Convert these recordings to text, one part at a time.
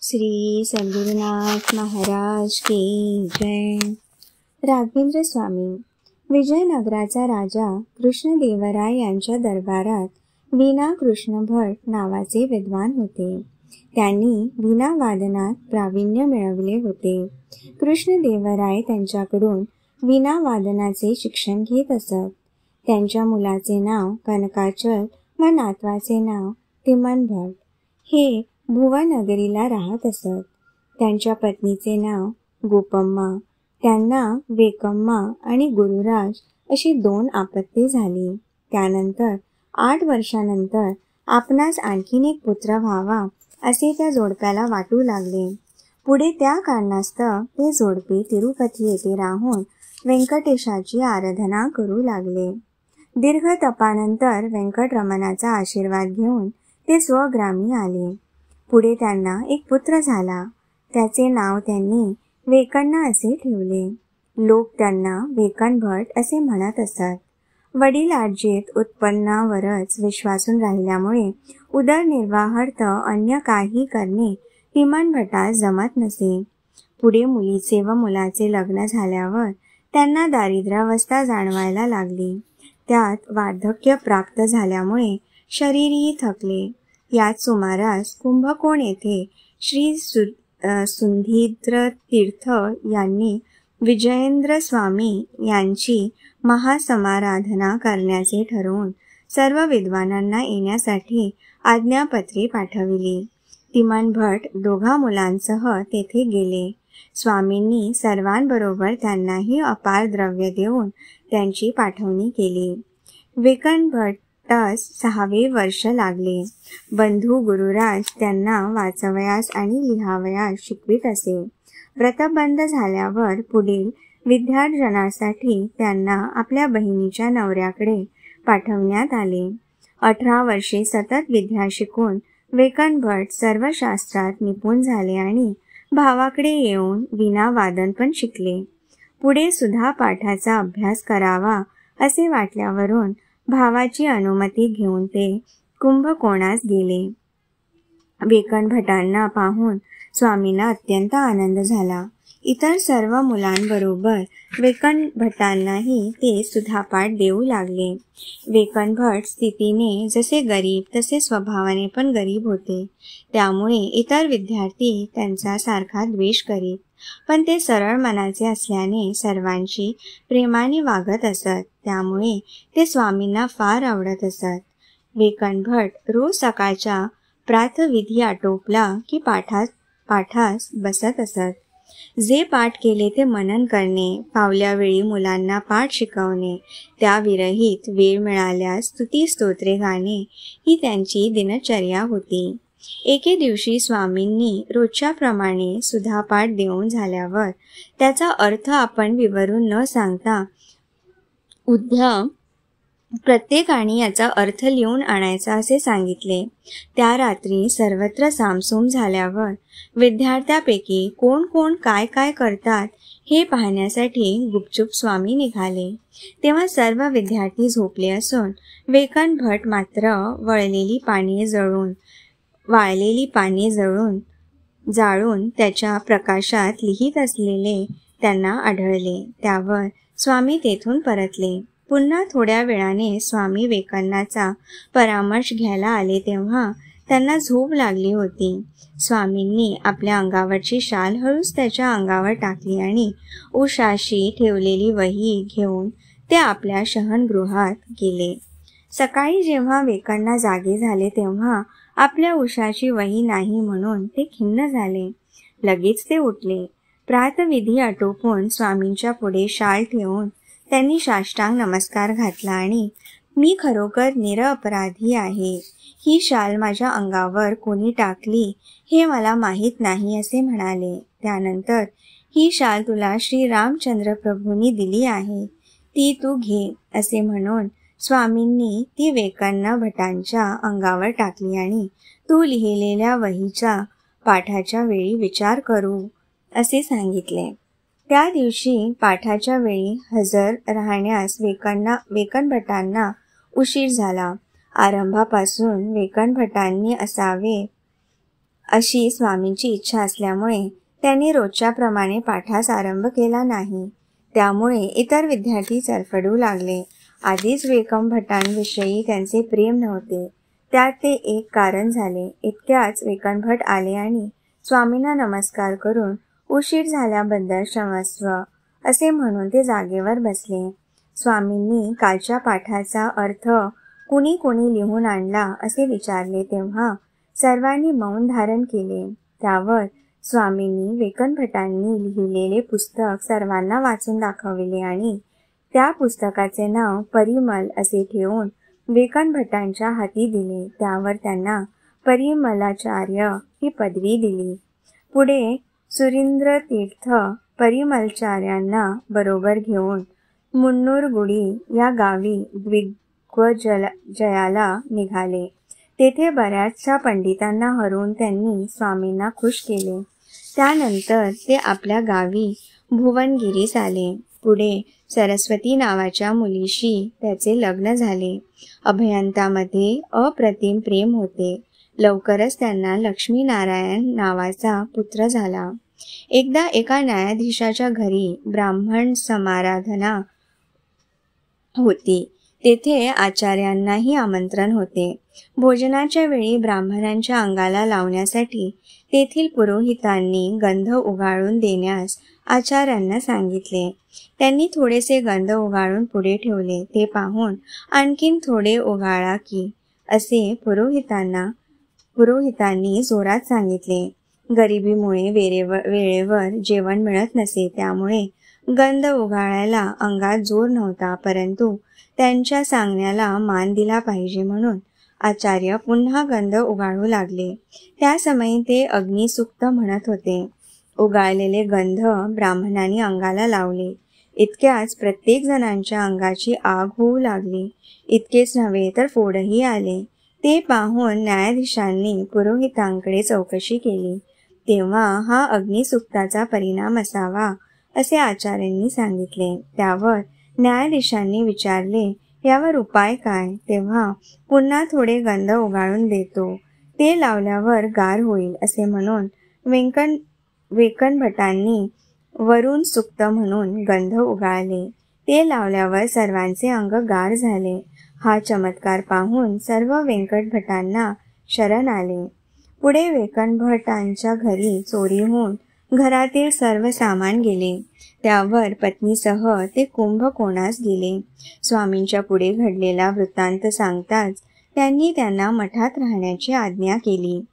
श्री सद्गुरुनाथ महाराज की जय। राघवेंद्र स्वामी विजयनगराचा राजा कृष्णदेवराय यांच्या दरबारात वीणा कृष्ण भट नावाचे विद्वान होते. त्यांनी वीणा वादनात प्रावीण्य मिळवले होते. कृष्णदेवराय त्यांच्याकडून वीणा वादनाचे शिक्षण घेत असत. त्यांच्या मुलाचे नाव कनकाचल व नातवाचे नाव तिमन भट हे भुवनगरीला राहत असत. त्यांच्या पत्नीचे नाव गोपम्मा. त्यांना वेकम्मा आणि गुरुराज अशी 2 आपत्ती झाली. त्यानंतर 8 वर्षानंतर आपणास आणखीन एक पुत्र व्हावा असे त्या जोडप्याला वाटू लागले. पुढे त्या कारणास्तव ते जोडपे तिरुपती येथे राहून व्यंकटेशाची आराधना करू लागले. दीर्घ तपानंतर व्यंकटरमणाचा आशीर्वाद घेऊन ते स्वग्रामी आले. पुढे त्यांना एक पुत्र झाला. त्याचे नाव त्यांनी वेकण्णा असे ठेवले. लोक त्यांना वेकण भट असे म्हणत असत. वडील आजीत उत्पन्नावरच विश्वासून राहिल्यामुळे उदरनिर्वाहार्थ अन्य काही करणे तिमन भटास जमत नसे. पुढे मुलीचे व मुलाचे लग्न झाल्यावर त्यांना दारिद्र्यावस्था जाणवायला लागली. त्यात वार्धक्य प्राप्त झाल्यामुळे शरीरही थकले. याच सुमारास कुंभकोण येथे श्री सुधींद्र तीर्थ यांनी विजयेंद्र स्वामी यांची महासमाराधना करण्याचे ठरवून सर्व विद्वानांना येण्यासाठी आज्ञापत्री पाठविली. तिमन भट 2 मुलांसह तेथे गेले. स्वामींनी सर्वांबरोबर त्यांनाही अपार द्रव्य देऊन त्यांची पाठवणी केली. वेकण भटास 6वे वर्ष लागले. बंधू गुरुराज त्यांना वाचवयास आणि लिहावयास शिकवित असे. व्रतबंध झाल्यावर पुढील विद्यार्जनासाठी त्यांना आपल्या बहिणीच्या नवऱ्याकडे पाठवण्यात आले. 18 वर्षे सतत विद्या शिकून वेकण भट सर्व शास्त्रात निपुण झाले आणि भावाकडे येऊन वीणा वादन पण शिकले. पुढे सुधा पाठाचा अभ्यास करावा असे वाटल्यावरून भावाची अनुमती घेऊन ते कुंभकोणास गेले. वेकण भटांना पाहून स्वामींना अत्यंत आनंद झाला. इतर सर्व मुलांबरोबर वेकण भटांनाही ते सुधापाठ देऊ लागले. वेकण भट स्थितीने जसे गरीब तसे स्वभावाने पण गरीब होते. त्यामुळे इतर विद्यार्थी त्यांचा सारखा द्वेष करीत. पण ते सरळ मनाचे असल्याने सर्वांशी प्रेमाने वागत असत. त्यामुळे ते स्वामींना फार आवडत असत. वेकण भट रोज सकाळच्या प्रातःविधी आटोपला की पाठास बसत असत. जे पाठ केले ते मनन करणे, फावल्या वेळी मुलांना पाठ शिकवणे, त्या विरहित वेळ मिळाल्यास स्तुती स्तोत्रे गाणे ही त्यांची दिनचर्या होती. एके दिवशी स्वामींनी रोजच्याप्रमाणे सुधापाठ देऊन झाल्यावर त्याचा अर्थ आपण विवरून न सांगता उद्या प्रत्येकाने याचा अर्थ लिहून आणायचा असे सांगितले. त्या रात्री सर्वत्र सामसूम झाल्यावर विद्यार्थ्यापैकी कोण कोण काय काय करतात हे पाहण्यासाठी गुपचूप स्वामी निघाले. तेव्हा सर्व विद्यार्थी झोपले असून वेकण भट मात्र वाळलेली पाने जाळून त्याच्या प्रकाशात लिहित असलेले त्यांना आढळले. त्यावर स्वामी तेथून परतले. पुन्हा थोड्या वेळाने स्वामी वेकण्णाचा परामर्श घ्यायला आले तेव्हा त्यांना झोप लागली होती. स्वामींनी आपल्या अंगावरची शाल हळूच त्याच्या अंगावर टाकली आणि उशाशी ठेवलेली वही घेऊन ते आपल्या शयनगृहात गेले. सकाळी जेव्हा वेकण्णा जागे झाले तेव्हा आपल्या उशाची वही नाही म्हणून ते खिन्न झाले. लगेच ते उठले. प्रातःविधी आटोपून स्वामींच्या पुढे शाल ठेवून त्यांनी साष्टांग नमस्कार घातला आणि मी खरोखर निरपराधी आहे. ही शाल माझ्या अंगावर कोणी टाकली हे मला माहीत नाही असे म्हणाले. त्यानंतर ही शाल तुला श्री रामचंद्र प्रभूंनी दिली आहे, ती तू घे असे म्हणून स्वामींनी ती वेकण्णा भटांच्या अंगावर टाकली आणि तू लिहिलेल्या वहीच्या पाठाच्या वेळी विचार करू असे सांगितले. त्या दिवशी पाठाच्या वेळी हजर राहण्यास वेकण भटांना उशीर झाला. आरंभापासून वेकण भटांनी असावे अशी स्वामींची इच्छा असल्यामुळे त्यांनी रोजच्याप्रमाणे पाठास आरंभ केला नाही. त्यामुळे इतर विद्यार्थी चरफडू लागले. आधीच वेकम भटांविषयी त्यांचे प्रेम नव्हते, त्यात ते एक कारण झाले. इतक्याच वेकन भट आले आणि स्वामींना नमस्कार करून उशीर झाल्याबद्दल क्षमस्व असे म्हणून ते जागेवर बसले. स्वामींनी कालच्या पाठाचा अर्थ कुणी कोणी लिहून आणला असे विचारले तेव्हा सर्वांनी मौन धारण केले. त्यावर स्वामींनी वेकन भटांनी लिहिलेले पुस्तक सर्वांना वाचून दाखविले आणि त्या पुस्तकाचे नाव परिमल असे ठेवून वेकन भटांच्या हाती दिले. त्यावर त्यांना परिमलाचार्य ही पदवी दिली. पुढे सुरींद्र तीर्थ परिमलाचार्यांना बरोबर घेऊन मुन्नूरगुडी या गावी दिग्विजयाला निघाले. तेथे बऱ्याचशा पंडितांना हरवून त्यांनी स्वामींना खुश केले. त्यानंतर ते आपल्या गावी भुवनगिरीस आले. पुढे सरस्वती नावाच्या मुलीशी त्याचे लग्न झाले. अभयंतामध्ये अप्रतिम प्रेम होते. लवकरच त्यांना लक्ष्मीनारायण नावाचा पुत्र झाला. एकदा एका न्यायाधीशाच्या घरी ब्राह्मण समाराधना होती. तेथे आचार्यांनाही आमंत्रण होते. भोजनाच्या वेळी ब्राह्मणांच्या अंगाला लावण्यासाठी तेथील पुरोहितांनी गंध उगाळून देण्यास आचार्यांना सांगितले. त्यांनी थोडेसे गंध उगाळून पुढे ठेवले. ते पाहून आणखीन थोडे उगाळा की असे पुरोहितांनी जोरात सांगितले. गरिबीमुळे वेळेवर जेवण मिळत नसे, त्यामुळे गंध उगाळायला अंगात जोर नव्हता. परंतु त्यांच्या सांगण्याला मान दिला पाहिजे म्हणून आचार्य पुन्हा गंध उगाळू लागले. त्या समयी ते अग्निसूक्त म्हणत होते. उगाळलेले गंध ब्राह्मणांनी अंगाला लावले. इतक्याच प्रत्येक जणांच्या अंगाची आग होऊ लागली. इतकेच नव्हे तर फोडही आले. ते पाहून न्यायाधीशांनी पुरोहितांकडे चौकशी केली. तेव्हा हा अग्निसूक्ताचा परिणाम असावा असे आचार्यांनी सांगितले. त्यावर न्यायाधीशांनी विचारले, यावर उपाय काय? तेव्हा पुन्हा थोडे गंध उगाळून देतो, ते लावल्यावर गार होईल असे म्हणून वेकन भटांनी वरुण सुक्त म्हणून गंध उगाळले. ते लावल्यावर सर्वांचे अंग गार झाले. हा चमत्कार पाहून सर्व वेंकट भटांना शरण आले. पुढे वेकन भटांच्या घरी चोरी होऊन घरातील सर्व सामान गेले. त्यावर पत्नीसह ते कुंभकोणास गेले. स्वामींच्या पुढे घडलेला वृत्तांत सांगताच त्यांनी त्यांना मठात राहण्याची आज्ञा केली.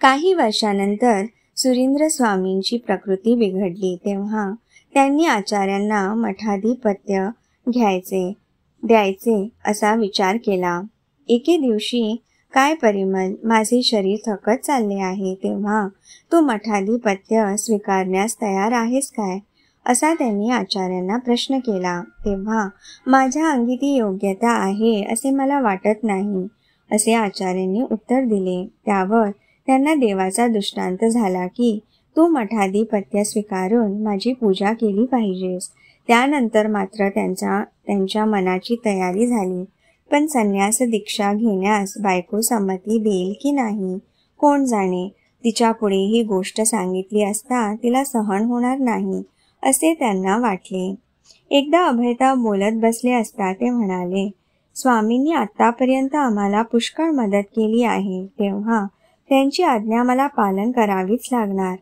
काही वर्षानंतर सुरींद्र स्वामींची प्रकृती बिघडली. तेव्हा त्यांनी आचार्यांना मठाधिपत्य द्यायचे असा विचार केला. एके दिवशी, काय परिमल, माझे शरीर थकत चालले आहे, तेव्हा तू मठाधिपत्य स्वीकारण्यास तयार आहेस काय? असा त्यांनी आचार्यांना प्रश्न केला. तेव्हा माझ्या अंगी ती योग्यता आहे असे मला वाटत नाही असे आचार्यांनी उत्तर दिले. त्यावर त्यांना देवाचा दृष्टांत झाला की तू मठाधिपत्य स्वीकारून माझी पूजा केली पाहिजेस. त्यानंतर मात्र त्यांच्या मनाची तयारी झाली. पण संन्यास दीक्षा घेण्यास बायको संमती देईल की नाही कोण जाणे. तिच्या पुढे ही गोष्ट सांगितली असता तिला सहन होणार नाही असे त्यांना वाटले. एकदा अभयता बोलत बसले असता ते म्हणाले, स्वामींनी आतापर्यंत आम्हाला पुष्कळ मदत केली आहे, तेव्हा त्यांची आज्ञा मला पालन करावीच लागणार.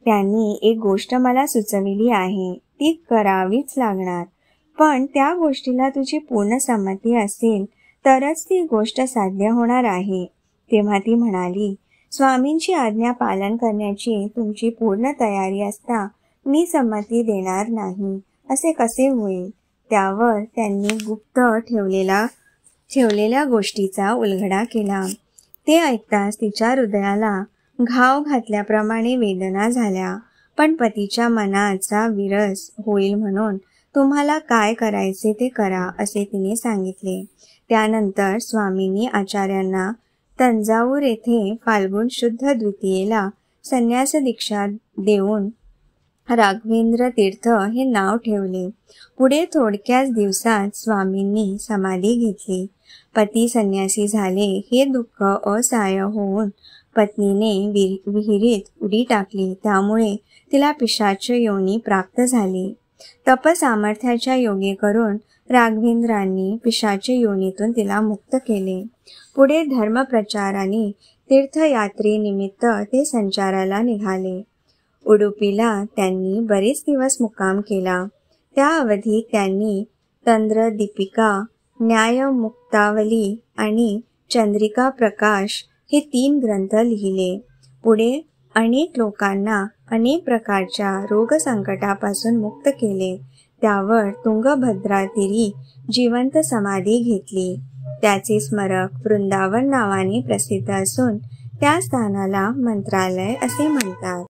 त्यांनी एक गोष्ट मला सुचविली आहे, ती करावीच लागणार. पण त्या गोष्टीला तुझी पूर्ण संमती असेल तरच ती गोष्ट साध्य होणार आहे. तेव्हा ती म्हणाली, स्वामींची आज्ञा पालन करण्याची तुमची पूर्ण तयारी असता मी संमती देणार नाही असे कसे होईल? त्यावर त्यांनी गुप्त ठेवलेल्या गोष्टीचा उलगडा केला. ते ऐकताच तिच्या हृदयाला घाव घातल्याप्रमाणे वेदना झाल्या. पण पतीच्या मनाचा विरस होईल म्हणून तुम्हाला काय करायचे ते करा असे तिने सांगितले. त्यानंतर स्वामींनी आचार्यांना तंजाऊर येथे फाल्गुन शुद्ध द्वितीयेला संन्यास दीक्षा देऊन राघवेंद्र तीर्थ हे नाव ठेवले. पुढे थोडक्याच दिवसात स्वामींनी समाधी घेतली. पती संन्यासी झाले हे दुःख असहाय्य होऊन पत्नीने विहिरीत उडी टाकली, त्यामुळे तिला पिशाच योनी प्राप्त झाली. तपसामर्थ्याच्या योगे करून राघवेंद्रांनी पिशाच योनीतून तिला मुक्त केले. पुढे धर्मप्रचाराने तीर्थयात्रेनिमित्त ते संचाराला निघाले. उडुपीला त्यांनी बरेच दिवस मुक्काम केला. त्या अवधीत त्यांनी तंत्रदीपिका, न्यायमुक्तावली आणि चंद्रिका प्रकाश हे 3 ग्रंथ लिहिले. पुढे अनेक लोकांना अनेक प्रकारच्या रोगसंकटापासून मुक्त केले. त्यावर तुंगभद्रातीरी जिवंत समाधी घेतली. त्याचे स्मारक वृंदावन नावाने प्रसिद्ध असून त्या स्थानाला मंत्रालय असे म्हणतात.